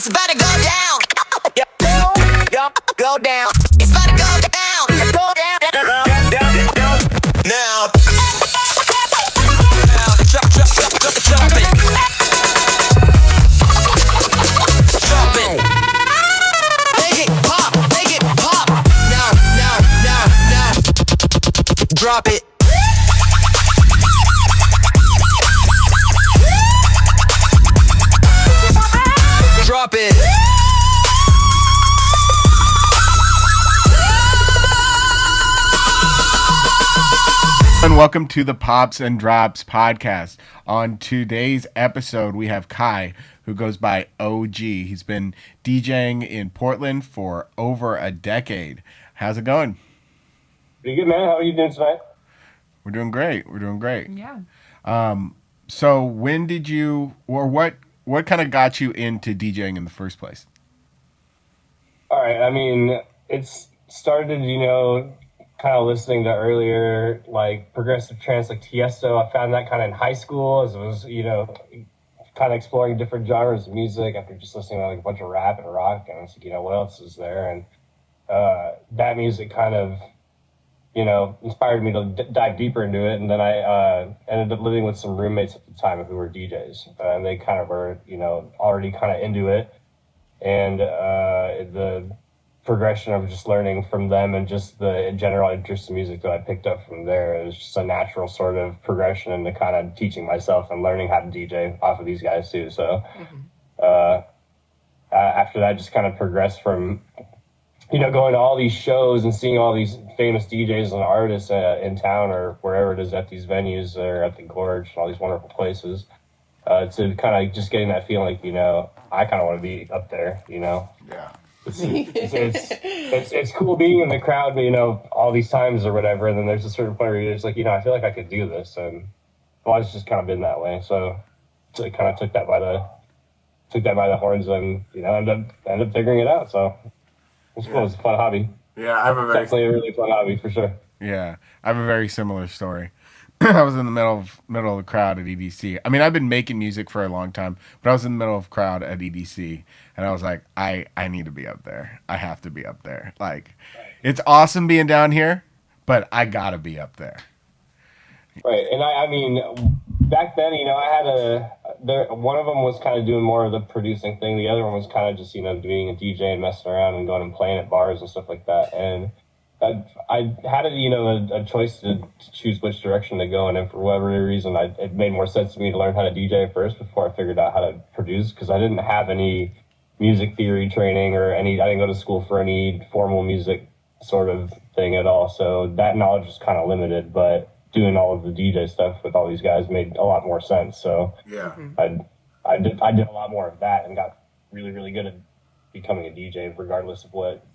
It's about to go down. Go down. It's about to go down. Go down. Now. Drop it. Drop it. Make it pop. Now. Drop it. Drop it. And welcome to the Pops and Drops podcast. On today's episode, we have Kai, who goes by Oh.Gee. He's been DJing in Portland for over a decade. How's it going? Pretty good, man. How are you doing tonight? We're doing great. Yeah. So when did you, or what kind of got you into DJing in the first place? All right. I mean, it's started, kind of listening to earlier, like, progressive trance, like Tiesto. I found that kind of in high school as it was, kind of exploring different genres of music after just listening to like a bunch of rap and rock. And I was like, what else is there? And that music kind of, inspired me to dive deeper into it. And then I ended up living with some roommates at the time who were DJs. And they kind of were, already kind of into it. And the progression of just learning from them and just the general interest in music that I picked up from there, it was just a natural sort of progression into kind of teaching myself and learning how to DJ off of these guys too. So after that, just kind of progressed from, going to all these shows and seeing all these famous DJs and artists in town or wherever it is at these venues or at the Gorge and all these wonderful places, to kind of just getting that feeling like, I kind of want to be up there, Yeah. It's cool being in the crowd, all these times or whatever. And then there's a certain point where you're just like, I feel like I could do this. And I've always just kind of been that way. So I kind of took that by the horns and, ended up figuring it out. So it's cool. It's a fun hobby. Yeah. I have definitely a really fun hobby for sure. Yeah. I have a very similar story. I was in the middle of the crowd at EDC. I mean, I've been making music for a long time, but I was in the middle of the crowd at EDC, and I was like, I need to be up there. I have to be up there. Like, it's awesome being down here, but I gotta be up there. Right, and I mean, back then, I had one of them was kind of doing more of the producing thing. The other one was kind of just, being a DJ and messing around and going and playing at bars and stuff like that. And I had a choice to choose which direction to go, and then for whatever reason, it made more sense to me to learn how to DJ first before I figured out how to produce, because I didn't have any music theory training or I didn't go to school for any formal music sort of thing at all. So that knowledge was kind of limited, but doing all of the DJ stuff with all these guys made a lot more sense. So yeah, I did a lot more of that and got really, really good at becoming a DJ, regardless of what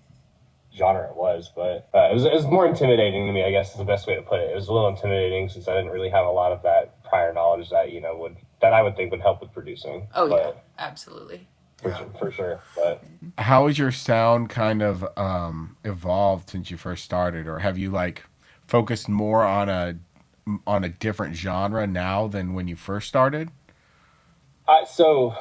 genre it was. But it was more intimidating to me, I guess is the best way to put it. It was a little intimidating since I didn't really have a lot of that prior knowledge that I would think would help with producing. Oh, yeah, absolutely. For sure. But how has your sound kind of evolved since you first started, or have you focused more on a different genre now than when you first started? So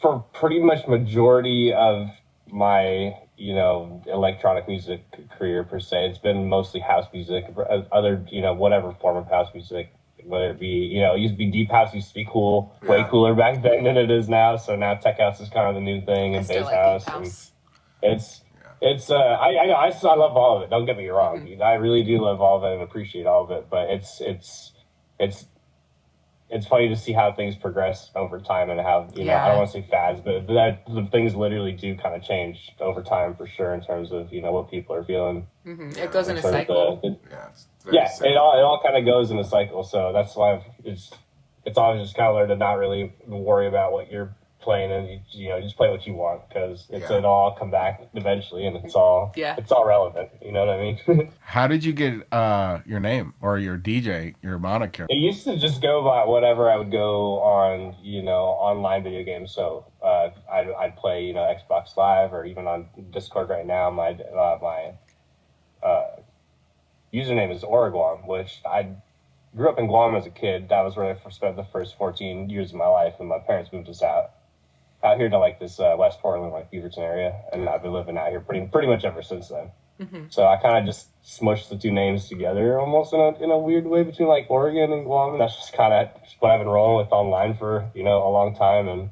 for pretty much majority of my electronic music career per se, it's been mostly house music, other whatever form of house music, whether it be it used to be deep house, used to be cool, way cooler back then than it is now. So now tech house is kind of the new thing, and bass house, and it's I love all of it. Don't get me wrong, I really do love all of it and appreciate all of it. But it's funny to see how things progress over time and how, I don't want to say fads, but the things literally do kind of change over time for sure in terms of, what people are feeling. Mm-hmm. It goes in a cycle. It all kind of goes in a cycle. So that's why it's always just kind of learn to not really worry about what you're playing and, just play what you want, because it'll all come back eventually and it's all relevant. You know what I mean? How did you get your name or your DJ, your moniker? It used to just go by whatever I would go on, online video games. So I'd play, Xbox Live, or even on Discord right now. My username is Oh.Guam, which I grew up in Guam as a kid. That was where I spent the first 14 years of my life, and my parents moved us out. out here to like this West Portland, like Beaverton area, and I've been living out here pretty much ever since then. So I kind of just smushed the two names together almost in a weird way between like Oregon and Guam. That's just kind of what I've been rolling with online for, you know, a long time. And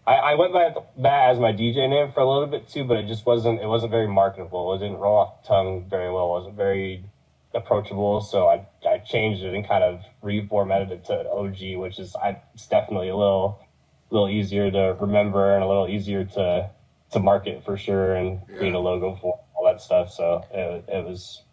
I went by that as my DJ name for a little bit too, but it wasn't very marketable. It didn't roll off the tongue very well. It wasn't very approachable. So I changed it and kind of reformatted it to Oh.Gee, which is it's definitely a little easier to remember and a little easier to market for sure and create a logo for all that stuff. So it was,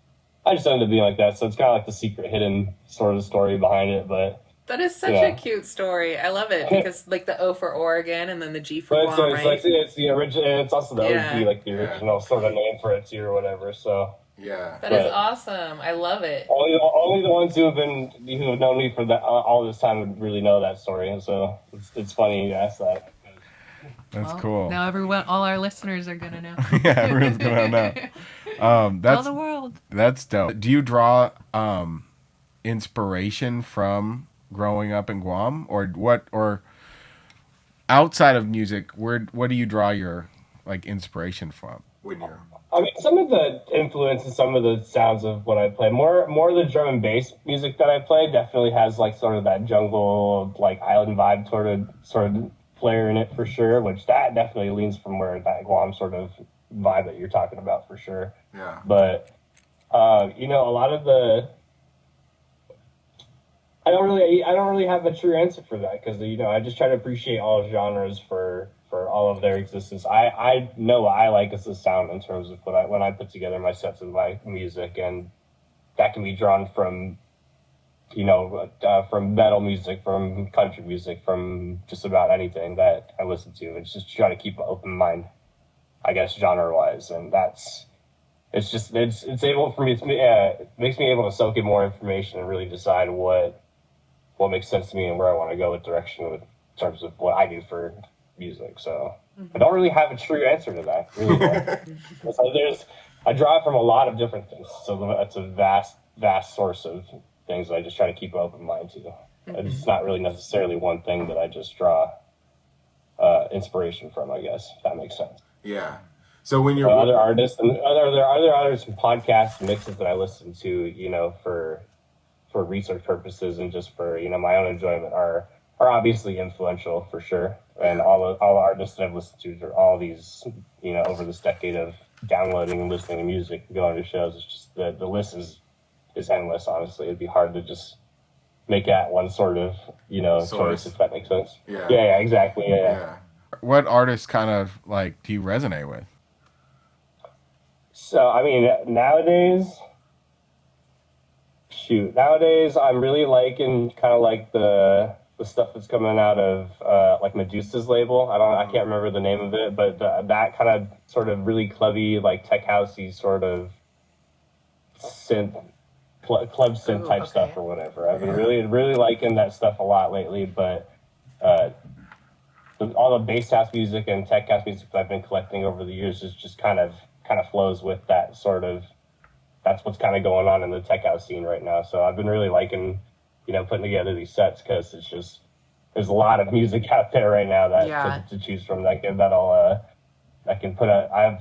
I just ended up being like that. So it's kind of like the secret hidden sort of story behind it, but that is such a cute story. I love it because like the O for Oregon and then the G for Guam, so right? It's the original. It's also the Oh.Gee, like the original sort of name for it too, or whatever. So that is awesome. I love it. Only the ones who have known me for that all this time would really know that story, and so it's funny you ask that. That's cool. Now all our listeners are gonna know. Yeah, everyone's gonna know. That's all the world. That's dope. Do you draw inspiration from growing up in Guam, or what? Or outside of music, what do you draw your like inspiration from when you're? I mean, some of the influence and some of the sounds of what I play, more of the drum and bass music that I play definitely has like sort of that jungle, like island vibe sort of flair in it for sure, which that definitely leans from where that Guam sort of vibe that you're talking about for sure. Yeah. But, you know, a lot of I don't really have a true answer for that because, you know, I just try to appreciate all genres for all of their existence. I know what I like as a sound in terms of when I put together my sets of my music, and that can be drawn from, you know, from metal music, from country music, from just about anything that I listen to. It's just try to keep an open mind, I guess, genre-wise, and it's able for me. It makes me able to soak in more information and really decide what makes sense to me and where I want to go with direction in terms of what I do for music. So I don't really have a true answer to that. Really, so I draw from a lot of different things, so it's a vast source of things I just try to keep an open mind to. It's not really necessarily one thing that I just draw inspiration from, I guess, if that makes sense. Yeah. So when you're other artists and other artists and podcasts and mixes that I listen to, you know, for research purposes and just for, you know, my own enjoyment are obviously influential for sure. And all the artists that I've listened to are all these, you know, over this decade of downloading and listening to music and going to shows. It's just the list is endless, honestly. It'd be hard to just make that one sort of, you know, choice, if that makes sense. Yeah, exactly. Yeah. What artists kind of like do you resonate with? So, I mean, nowadays I'm really liking kind of like the stuff that's coming out of like Medusa's label. I can't remember the name of it, but that kind of sort of really clubby, like tech housey sort of synth, club synth type stuff or whatever. I've been really liking that stuff a lot lately, but all the bass house music and tech house music that I've been collecting over the years is just kind of flows with that sort of. That's what's kind of going on in the tech house scene right now. So I've been really liking, you know, putting together these sets because it's just there's a lot of music out there right now that to choose from that can put I've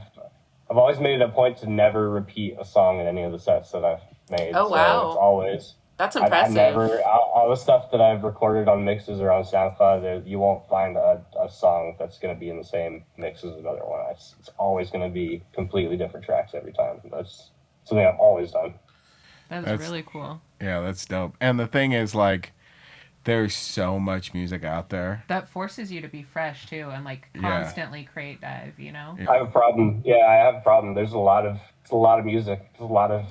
always made it a point to never repeat a song in any of the sets that I've made. Oh, wow. So it's always. That's impressive. All the stuff that I've recorded on mixes or on SoundCloud, you won't find a song that's going to be in the same mix as another one. It's always going to be completely different tracks every time. That's something I've always done. That's really cool. Yeah, that's dope. And the thing is, like, there's so much music out there that forces you to be fresh too, and like constantly create dive. You know, I have a problem. Yeah, I have a problem. There's a lot of music. There's a lot of.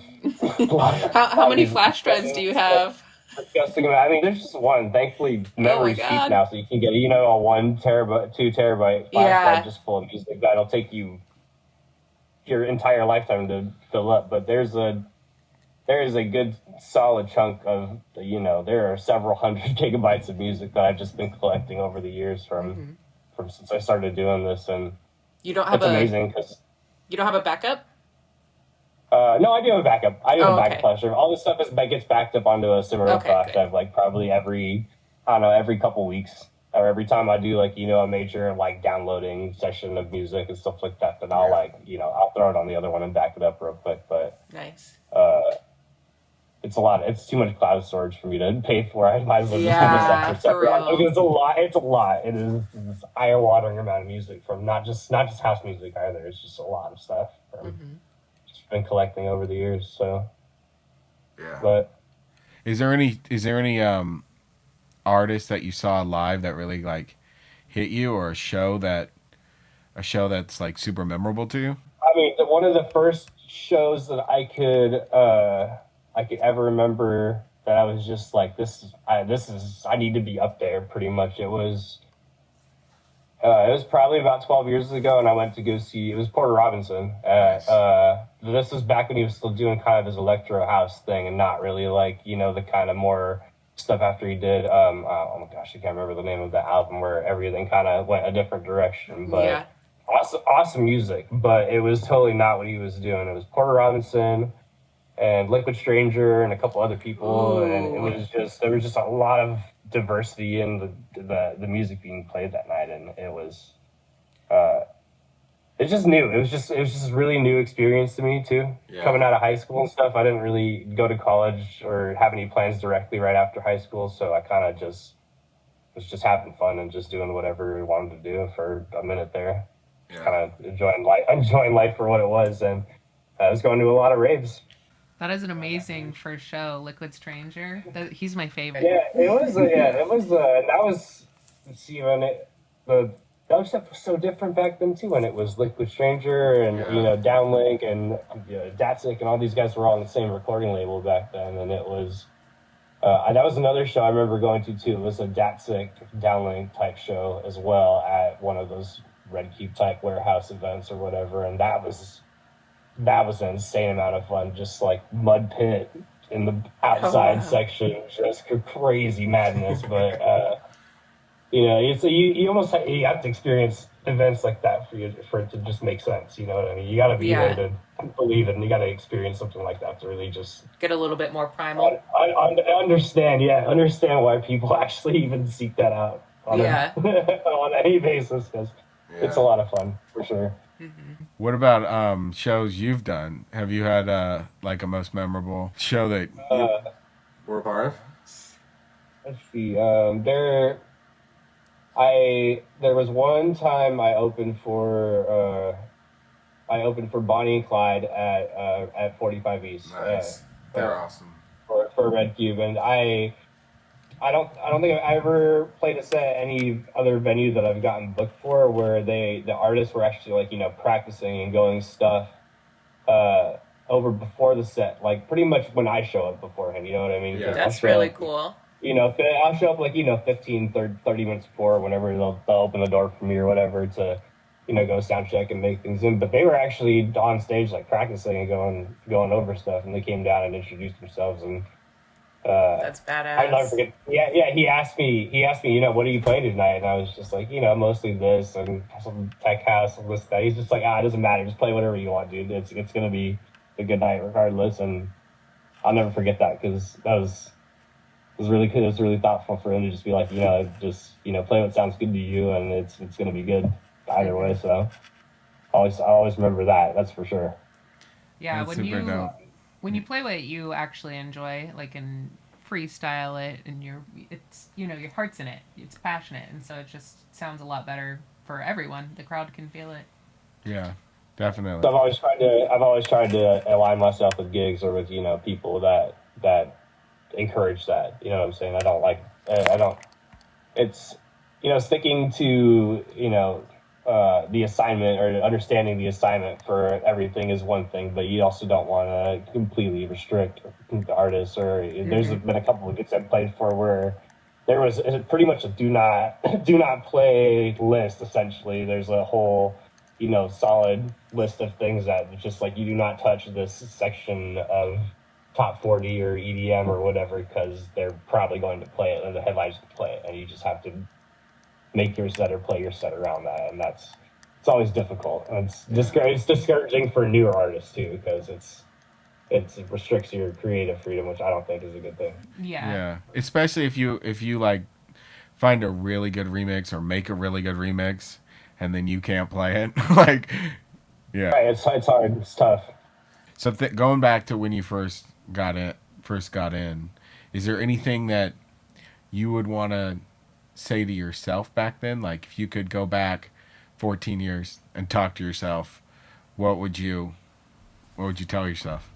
How many flash drives do you have? Disgusting amount. I mean, there's just one. Thankfully, memory's cheap now, so you can get a 1 terabyte, 2 terabyte flash drive just full of music. That'll take you your entire lifetime to fill up. But there is a good solid chunk of, there are several hundred gigabytes of music that I've just been collecting over the years from since I started doing this, and you don't have amazing because you don't have a backup. No, I do have a backup. I do have a backup flash drive. All this stuff gets backed up onto a similar drive, like probably every couple weeks. or every time I do like, a major like downloading session of music and stuff like that, then I'll I'll throw it on the other one and back it up real quick. But Nice. it's a lot. It's too much cloud storage for me to pay for. I might as well just have Yeah, a for separate. real. It's a lot. It's a lot. It is this eye-watering amount of music from not just house music either. It's just a lot of stuff from just been collecting over the years. So, Yeah. but Is there any artist that you saw live that really like hit you, or a show that's like super memorable to you? I mean, one of the first shows that I could ever remember that I was just like, I need to be up there. Pretty much, it was probably about 12 years ago, and I went to go see. It was Porter Robinson. This was back when he was still doing kind of his electro house thing, and not really like the kind of more stuff after he did. Oh my gosh, I can't remember the name of the album where everything kind of went a different direction. But Yeah. awesome music. But it was totally not what he was doing. It was Porter Robinson and Liquid Stranger and a couple other people, and it was just there was just a lot of diversity in the music being played that night, and it's just new. It was just a really new experience to me too. Yeah. Coming out of high school and stuff, I didn't really go to college or have any plans directly right after high school, so I kind of just was just having fun and just doing whatever we wanted to do for a minute there. Yeah. Kind of enjoying life for what it was, and I was going to a lot of raves. That is an amazing first show, Liquid Stranger. He's my favorite. Yeah, it was. That was. Let's see, that was so different back then too. When it was Liquid Stranger and Downlink and Datsik and all these guys were all on the same recording label back then, and it was. That was another show I remember going to too. It was a Datsik Downlink type show as well at one of those Red Cube type warehouse events or whatever, and that was an insane amount of fun. Just like mud pit in the outside section, just crazy madness. But you almost have to experience events like that for it to just make sense. You know what I mean? You got to be there to believe it, and you got to experience something like that to really just get a little bit more primal. Understand why people actually even seek that out on on any basis, because it's a lot of fun for sure. Mm-hmm. What about shows you've done? Have you had like a most memorable show that you were a part of? Let's see. There was one time I opened for Bonnie X Clyde at 45 East. Nice. They're awesome. For Red Cube, and I don't think I've ever played a set at any other venue that I've gotten booked for where the artists were actually like practicing and going stuff over before the set, like pretty much when I show up beforehand. You know what I mean? Yeah. That's really cool. I'll show up like 15, 30 minutes before, whenever they'll open the door for me or whatever to go sound check and make things in. But they were actually on stage like practicing and going over stuff, and they came down and introduced themselves, and that's badass. I'll never forget. Yeah. He asked me, what are you playing tonight? And I was just like, mostly this and some tech house and this that. He's just like, it doesn't matter, just play whatever you want, dude. It's gonna be a good night regardless. And I'll never forget that, because that was really good. It was really thoughtful for him to just be like, just play what sounds good to you, and it's gonna be good either way. So I always remember that. That's for sure. Yeah, That's super dope. When you play what you actually enjoy, like, and freestyle it, and your heart's in it, it's passionate, and so it just sounds a lot better for everyone. The crowd can feel it. Yeah, definitely. So I've always tried to align myself with gigs or with people that encourage that. You know what I'm saying? It's sticking to the assignment or understanding the assignment for everything is one thing, but you also don't want to completely restrict the artists. Or there's been a couple of gigs I've played for where there was pretty much a do not play list. Essentially, there's a whole solid list of things that it's just like, you do not touch this section of top 40 or EDM or whatever, because they're probably going to play it and the headliners can play it, and you just have to make your set or play your set around that. And it's always difficult, and it's discouraging for newer artists too, because it restricts your creative freedom, which I don't think is a good thing. Yeah. Yeah, especially if you like find a really good remix or make a really good remix, and then you can't play it. Like, yeah. Right, it's hard. It's tough. So going back to when you first got in, is there anything that you would want to say to yourself back then? Like, if you could go back 14 years and talk to yourself, what would you tell yourself?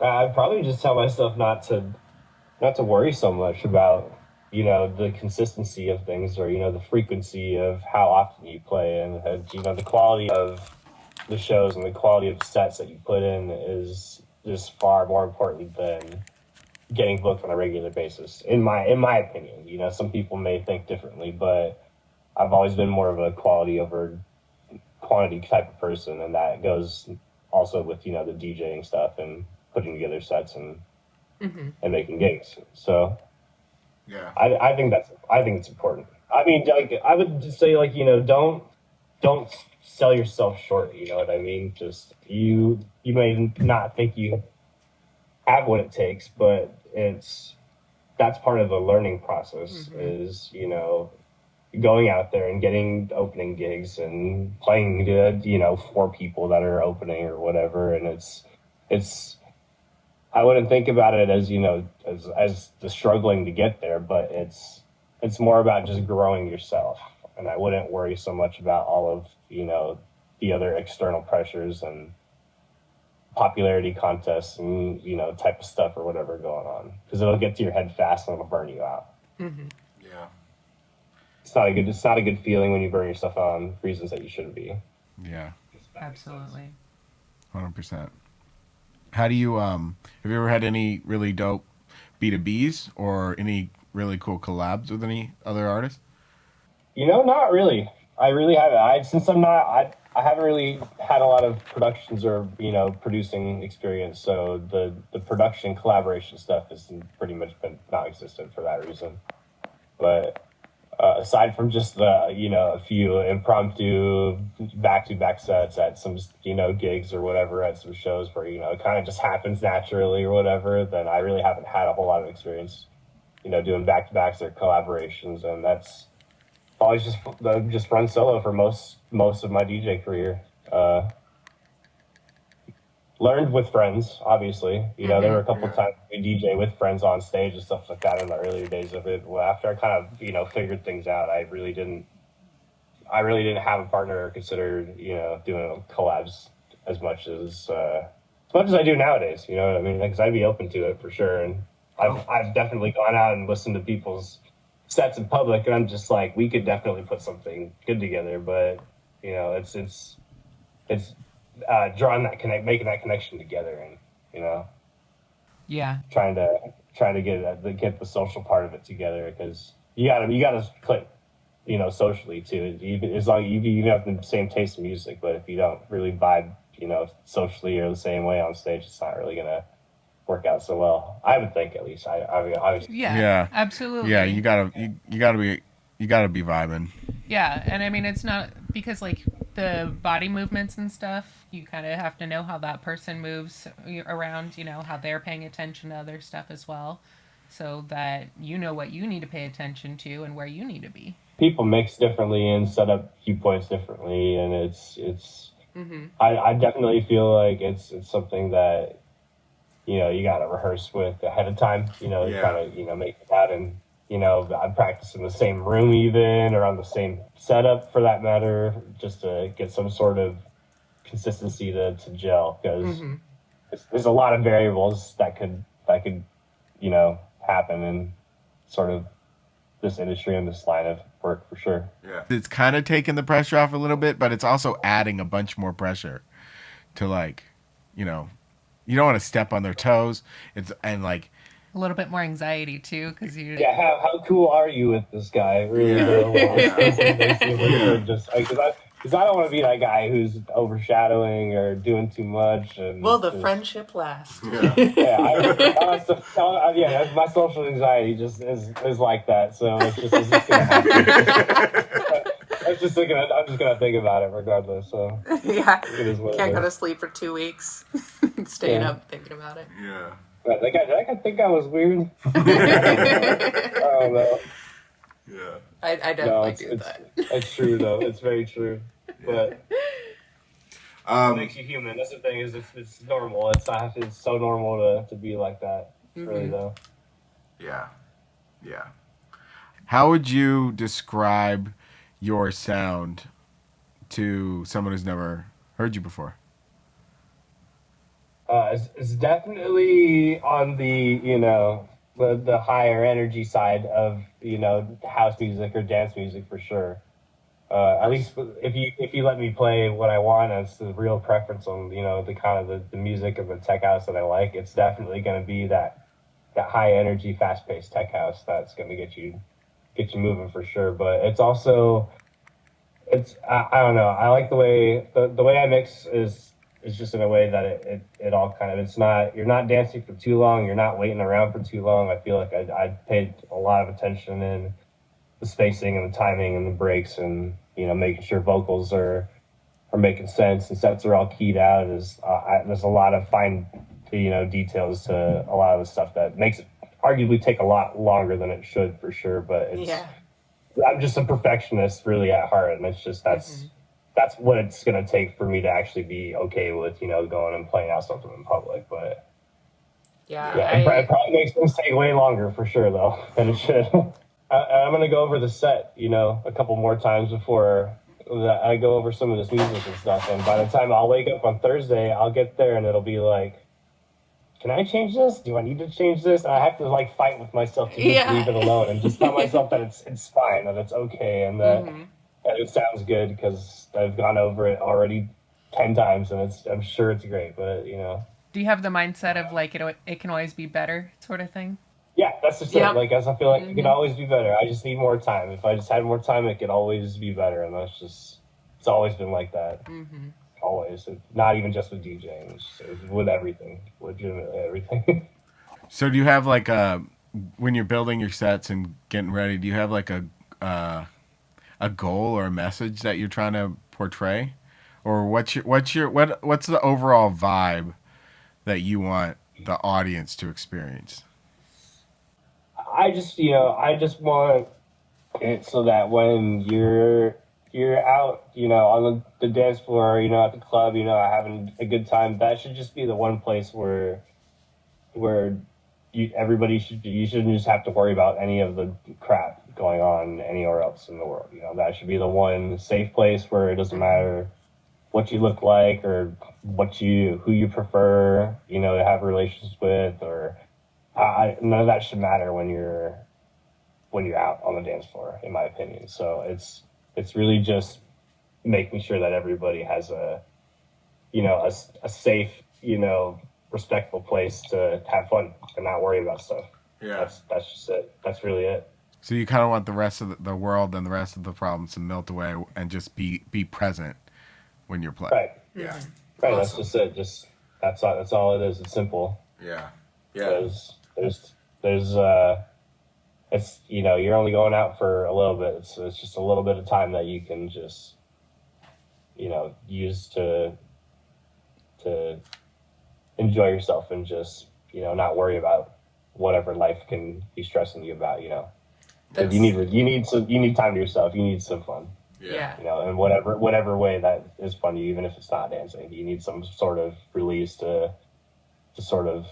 I'd probably just tell myself not to worry so much about, the consistency of things, or, the frequency of how often you play, and the quality of the shows and the quality of sets that you put in is just far more important than getting booked on a regular basis. In my opinion, some people may think differently, but I've always been more of a quality over quantity type of person, and that goes also with, the DJing stuff and putting together sets and making gigs. So Yeah. I think it's important. I mean, like, I would just say, like, don't sell yourself short. You know what I mean? Just you may not think you have what it takes, but that's part of the learning process. Is going out there and getting opening gigs and playing to 4 people that are opening or whatever, and it's I wouldn't think about it as as the struggling to get there, but it's more about just growing yourself, and I wouldn't worry so much about all of the other external pressures and popularity contests and type of stuff or whatever going on, because it'll get to your head fast and it'll burn you out. Yeah. It's not a good feeling when you burn yourself out on reasons that you shouldn't be. Yeah. Absolutely. 100%. How do you have you ever had any really dope B2Bs or any really cool collabs with any other artists? Not really. I really haven't. I haven't really had a lot of productions or producing experience, so the production collaboration stuff has pretty much been non-existent for that reason. But aside from just the a few impromptu back-to-back sets at some gigs or whatever, at some shows where it kind of just happens naturally or whatever, then I really haven't had a whole lot of experience doing back-to-backs or collaborations, and that's always just run solo for most of my DJ career. Learned with friends, obviously. There were a couple times we DJ with friends on stage and stuff like that in the earlier days of it. Well, after I kind of figured things out, I really didn't have a partner or consider doing collabs as much as I do nowadays. You know what I mean? Because I'd be open to it for sure, and I've definitely gone out and listened to people's sets in public, and I'm just like, we could definitely put something good together, but it's drawing making that connection together, and Yeah. trying to get the social part of it together, because you gotta click socially too, even as long you have the same taste in music, but if you don't really vibe socially or the same way on stage, it's not really gonna work out so well, I would think, at least. I Yeah. Absolutely. Yeah, you gotta be vibing. Yeah, and I mean, it's not because, like, the body movements and stuff, you kind of have to know how that person moves around, how they're paying attention to other stuff as well, so that what you need to pay attention to and where you need to be. People mix differently and set up cue points differently, and it's I definitely feel like it's something that you got to rehearse with ahead of time, kind of make it out, and I practice in the same room even, or on the same setup for that matter, just to get some sort of consistency to gel, because there's a lot of variables that could happen in sort of this industry and this line of work, for sure. Yeah. It's kind of taking the pressure off a little bit, but it's also adding a bunch more pressure to, like, you don't want to step on their toes. And like A little bit more anxiety too, because you. Yeah, how cool are you with this guy? Really, because I don't want to be that guy who's overshadowing or doing too much. And Will the friendship last? My social anxiety just is like that. So it's just gonna happen. I'm just gonna think about it regardless. So Yeah, it is what can't it go is. to sleep for 2 weeks, staying up thinking about it. Yeah. But I think I was weird. I don't know. Yeah. I No, definitely do that. it's true though. It's very true. But it Um, makes you human. That's the thing. Is it's normal. It's so normal to be like that. Really though. yeah. Yeah. How would you describe your sound to someone who's never heard you before? It's definitely on the the higher energy side of house music or dance music for sure. At least if you let me play what I want, as the real preference on the kind of the music of the tech house that I like, it's definitely going to be that high energy, fast paced tech house that's going to get you moving for sure. But it's also I don't know. I like the way I mix is just in a way that it all kind of it's not you're not dancing for too long, you're not waiting around for too long. I feel like I paid a lot of attention in the spacing and the timing and the breaks and making sure vocals are making sense and sets are all keyed out. There's a lot of fine details to a lot of the stuff that makes it arguably take a lot longer than it should for sure. But Yeah. I'm just a perfectionist really at heart, and it's just that's what it's gonna take for me to actually be okay with going and playing out something in public. But Yeah. yeah, it probably makes things take way longer for sure though than it should. I'm gonna go over the set a couple more times before I go over some of this music and stuff. And by the time I'll wake up on Thursday, I'll get there and it'll be like, can I change this? Do I need to change this? And I have to like fight with myself to just leave it alone and just tell myself that it's fine, that it's okay, and that it sounds good because I've gone over it already 10 times and I'm sure it's great. But Do you have the mindset of like it can always be better sort of thing? yeah, that's just Yep. it. Like, as I feel like it could always be better. I just need more time. If I just had more time, it could always be better, and it's always been like that. Always, not even just with DJing, it's with everything, legitimately everything. So do you have like when you're building your sets and getting ready, do you have like a goal or a message that you're trying to portray? Or what's the overall vibe that you want the audience to experience? I just want it so that when you're out, on the dance floor, at the club, having a good time, that should just be the one place where you shouldn't just have to worry about any of the crap going on anywhere else in the world. That should be the one safe place where it doesn't matter what you look like or who you prefer, to have relations with, or none of that should matter when you're out on the dance floor, in my opinion. So it's really just making sure that everybody has a safe, respectful place to have fun and not worry about stuff. Yeah. That's just it. That's really it. So you kind of want the rest of the world and the rest of the problems to melt away and just be present when you're playing. Right. Yeah. Right. Awesome. That's just it. That's all it is. It's simple. Yeah. There's it's you're only going out for a little bit. It's just a little bit of time that you can just use to enjoy yourself and just not worry about whatever life can be stressing you about. Because you need time to yourself. You need some fun. Yeah. In whatever way that is fun to you, even if it's not dancing. You need some sort of release to sort of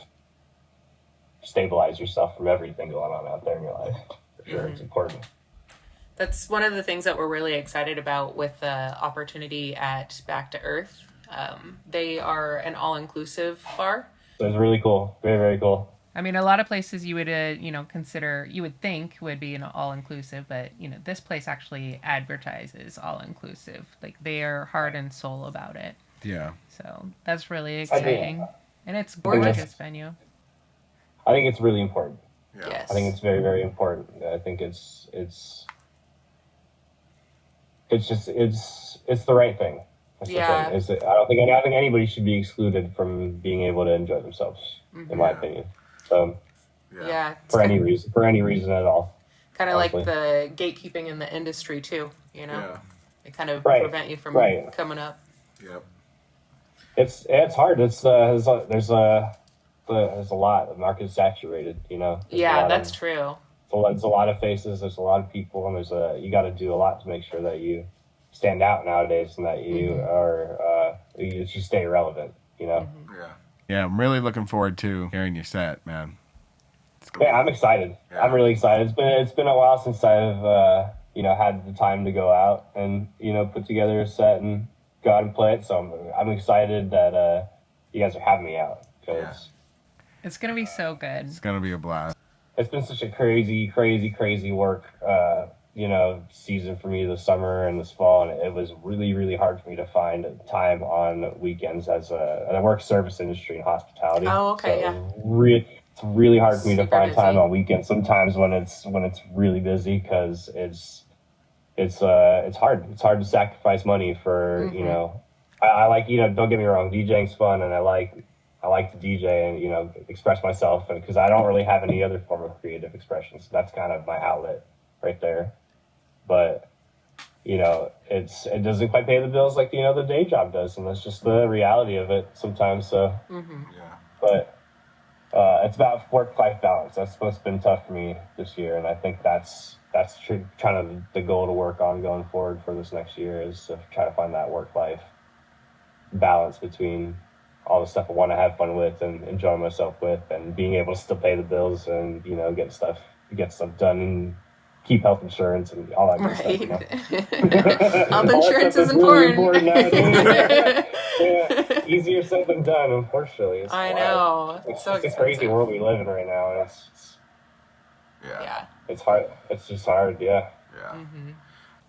stabilize yourself from everything going on out there in your life. For sure, it's important. That's one of the things that we're really excited about with the opportunity at Back to Earth. They are an all-inclusive bar. So it's really cool. Very, very cool. I mean, a lot of places you would, consider, you would think would be an all-inclusive, but, this place actually advertises all-inclusive. Like, they are heart and soul about it. Yeah. So that's really exciting. And it's gorgeous venue. I think it's really important. Yeah. Yes. I think it's very, very important. I think it's the right thing. That's Yeah. the thing. I don't think anybody should be excluded from being able to enjoy themselves, in my opinion. So Yeah. for any reason at all. Kind of like honestly. the gatekeeping in the industry too, Yeah. They kind of Right. prevent you from Right. coming up. Yep. It's hard. There's the there's a lot. The market's saturated, you know. Yeah, that's true. There's a lot of faces. There's a lot of people, and you got to do a lot to make sure that you stand out nowadays, and that you are you stay relevant. You know. Yeah, I'm really looking forward to hearing your set, man. Yeah, I'm excited. Yeah. I'm really excited. It's been a while since I've had the time to go out and put together a set and go out and play it. So I'm excited that you guys are having me out, because It's gonna be so good. It's gonna be a blast. it's been such a crazy work season for me this summer and this fall, and it was really, really hard for me to find time on weekends and I work service industry and hospitality. Oh, okay, so it's really hard for me to Super find busy. time on weekends sometimes when it's really busy, because it's hard. It's hard to sacrifice money for I like, don't get me wrong, DJing's fun, and I like to DJ and express myself, and because I don't really have any other form of creative expression, so that's kind of my outlet right there. But it doesn't quite pay the bills like the day job does, and that's just the reality of it sometimes. So but it's about work-life balance. That's what's been tough for me this year, and I think that's kind of the goal to work on going forward for this next year, is to try to find that work-life balance between all the stuff I want to have fun with and enjoy myself with, and being able to still pay the bills and get stuff done and keep health insurance and all that good stuff. Health insurance is important. Yeah, easier said than done, unfortunately. I know. It's so a expensive. crazy world we live in right now. Yeah. It's hard. It's just hard. Yeah.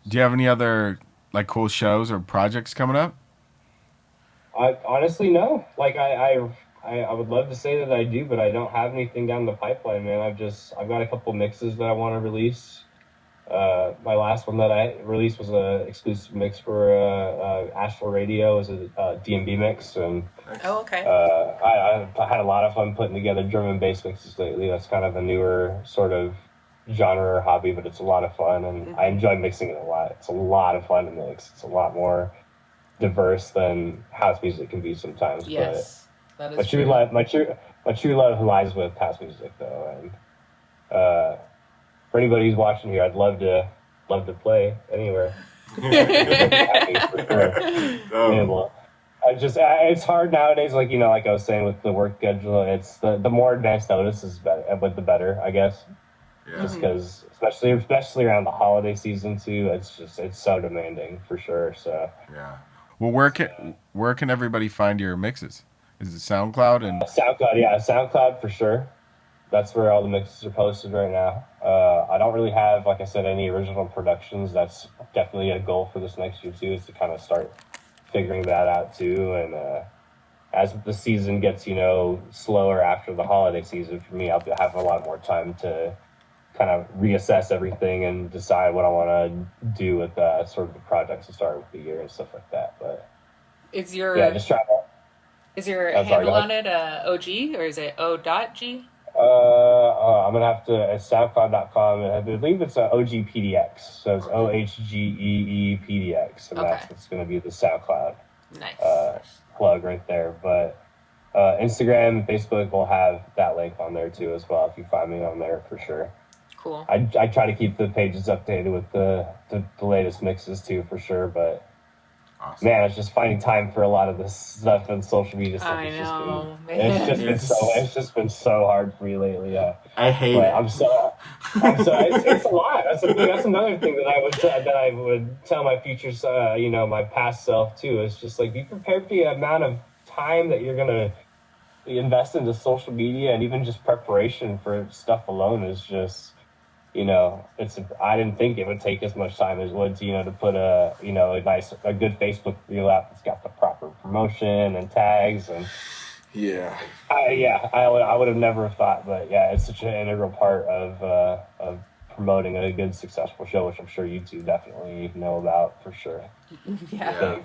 Do you have any other cool shows or projects coming up? I honestly no. I would love to say that I do, but I don't have anything down the pipeline, man. I've got a couple mixes that I want to release. My last one that I released was a exclusive mix for Astral Radio. It was a D&B mix, and Okay. I had a lot of fun putting together drum and bass mixes lately. That's kind of a newer sort of genre or hobby, but it's a lot of fun, and I enjoy mixing it a lot. It's a lot of fun to mix. It's a lot more diverse than house music can be sometimes. Yes, that But is true. my true love lies with house music, though, and for anybody who's watching here, I'd love to play anywhere. For sure. It's hard nowadays. Like I was saying with the work schedule, it's the more advanced notice is better, but the better, I guess. Just because, especially around the holiday season too, it's so demanding for sure. So Well, where can everybody find your mixes? Is it SoundCloud and SoundCloud for sure. That's where all the mixes are posted right now. I don't really have, like I said, any original productions. That's definitely a goal for this next year too, is to kind of start figuring that out too. And as the season gets, slower after the holiday season, for me, I'll have a lot more time to kind of reassess everything and decide what I want to do with sort of the projects to start with the year and stuff like that. But Is your just try to. is your Oh, sorry, handle go on it Oh.Gee, or is it Oh.Gee? I'm gonna have to. It's SoundCloud.com, and I believe it's OG PDX. So it's OHGEE PDX, and Okay. that's gonna be the SoundCloud Nice. plug right there. But Instagram and Facebook will have that link on there too as well. If you find me on there, for sure. Cool. I try to keep the pages updated with the latest mixes too, for sure. But Awesome. man, it's just finding time for a lot of this stuff and social media stuff. I know, It's just been so hard for me lately. Yeah. I hate But it. I'm so it's a lot. That's another thing that I would tell my future, my past self too. It's just be prepared for the amount of time that you're gonna invest into social media, and even just preparation for stuff alone is just, I didn't think it would take as much time as it would to put a good Facebook reel out that's got the proper promotion and tags and. Yeah. I would have never thought, but it's such an integral part of promoting a good, successful show, which I'm sure you two definitely know about for sure. Yeah.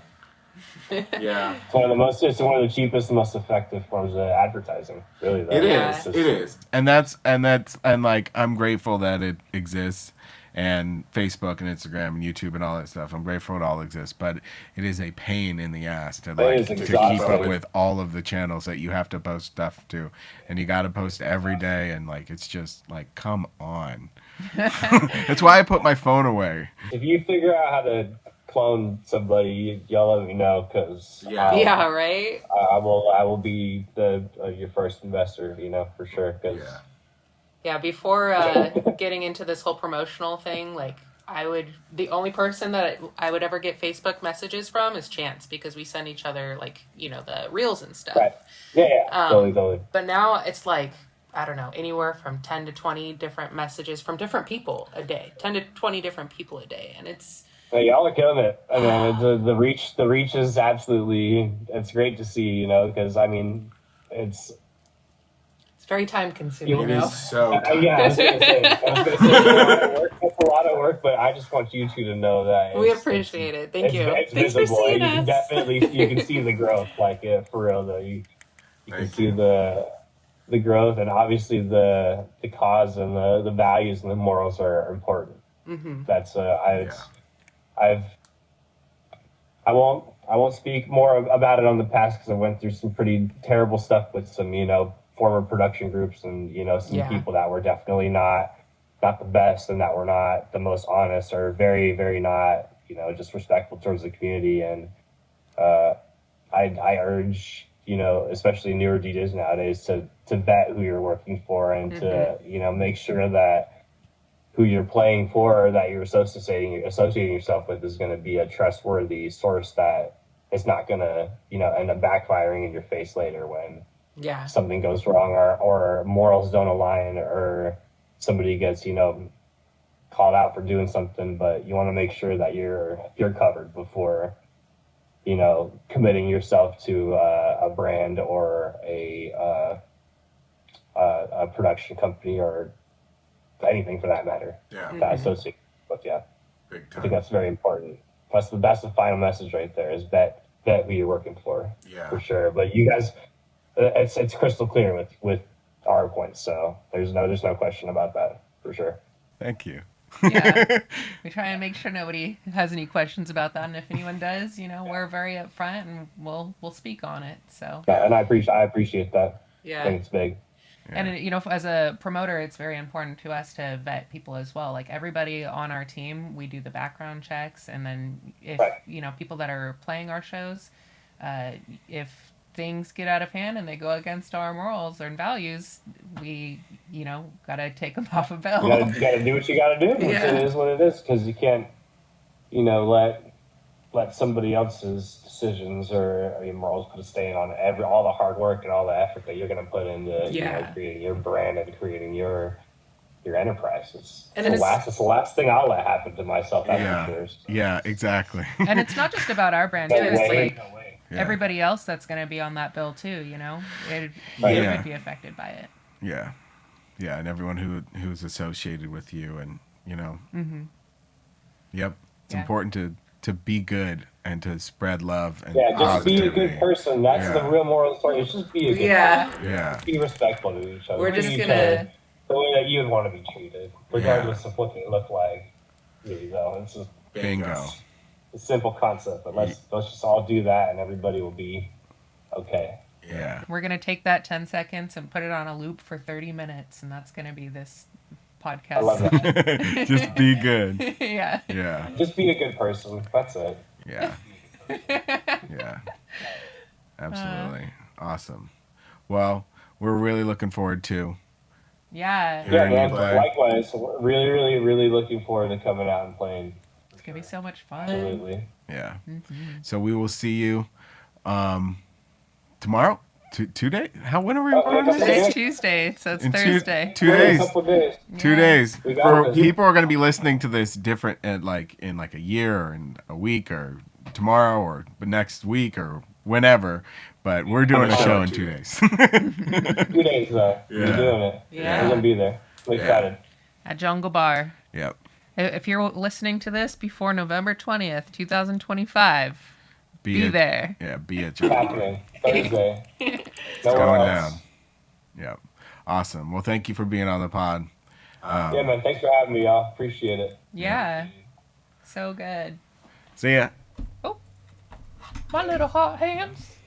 Yeah. It's one of the cheapest and most effective forms of advertising, really. Though. It Yeah. is. It is. and I'm grateful that it exists, and Facebook and Instagram and YouTube and all that stuff. I'm grateful it all exists, but it is a pain in the ass to is to keep exhausting. up with all of the channels that you have to post stuff to, and you got to post every day, and like it's just like, come on. That's why I put my phone away. If you figure out how to clone somebody, y'all let me know, because Yeah, right? I will be your first investor, for sure. Cause Yeah, before getting into this whole promotional thing, like the only person that I would ever get Facebook messages from is Chance, because we send each other like, the reels and stuff. Right. Yeah. Totally. But now it's like, I don't know, anywhere from 10 to 20 different messages from different people a day, 10 to 20 different people a day. And it's, y'all are killing it. I mean, the reach is absolutely, it's great to see, because I mean, it's very time consuming. It is so yeah, I was gonna say it's a lot of work. It's a lot of work, but I just want you two to know that we appreciate it. Thank you. It's Thanks visible. for seeing You us. can definitely you can see the growth, like for real though. You can see the growth, and obviously the cause and the values and the morals are important. Mm-hmm. That's I won't speak more about it on the past, because I went through some pretty terrible stuff with some former production groups, and some people that were definitely not the best, and that were not the most honest, or very, very not just respectful towards the community. And I urge especially newer DJs nowadays to vet who you're working for, and to make sure that who you're playing for, or that you're associating yourself with, is going to be a trustworthy source that is not going to end up backfiring in your face later when something goes wrong, or morals don't align, or somebody gets called out for doing something. But you want to make sure that you're covered before committing yourself to a brand, or a production company, or anything for that matter. That associate with. Big I time. think that's very important. That's the final message right there, is vet who you're working for. For sure. But you guys, it's crystal clear with our points, so there's no question about that, for sure. Thank you. Yeah, we try and make sure nobody has any questions about that, and if anyone does, we're very upfront, and we'll speak on it. So and I appreciate that. Yeah. I think it's big. And as a promoter, it's very important to us to vet people as well. Like everybody on our team, we do the background checks, and then if people that are playing our shows, if things get out of hand and they go against our morals and values, we gotta take them off a bill. You gotta do what you gotta do. Yeah. It is what it is, because you can't let somebody else's decisions or morals put a stain on all the hard work and all the effort that you're going to put into creating your brand and creating your enterprise. It's the last thing I'll let happen to myself. That's for sure. Yeah, exactly. And it's not just about our brand too. No It's way. like everybody else that's going to be on that bill too. It would be affected by it. Yeah, and everyone who's associated with you, and Mm-hmm. Yep, it's important to be good and to spread love and just be a positivity. good person. That's the real moral of the story. It's just be a good person. Yeah. Be respectful to each other. We're just Treat each gonna- other the way that you would want to be treated, regardless of what they look like. It's just Bingo. a simple concept, but let's just all do that, and everybody will be okay. Yeah. We're going to take that 10 seconds and put it on a loop for 30 minutes, and that's going to be this podcast. I love that. Just be good. Yeah. Yeah. Just be a good person. That's it. Yeah. Yeah. Absolutely. Awesome. Well, we're really looking forward to. Yeah. Yeah, Hearing you man. play. Likewise. We're really, really, really looking forward to coming out and playing. It's going to be so much fun. Absolutely. Yeah. Mm-hmm. So we will see you tomorrow. When are we Oh, recording yeah, this? Today's Tuesday, so it's In Thursday. 2 days. A couple days. 2 days. We got For this. people are going to be listening to this different in a year or in a week or tomorrow or next week or whenever. But we're doing a show in 2 days. 2 days, though. Yeah. We're doing it. Yeah. We're going to be there. I'm excited. At Jungle Bar. Yep. If you're listening to this before November 20th, 2025, be there. Yeah, be at It's your happening. Thursday. It's going down. Yep. Awesome. Well, thank you for being on the pod. Yeah, man. Thanks for having me, y'all. Appreciate it. Yeah. So good. See ya. Oh, my little hot hands.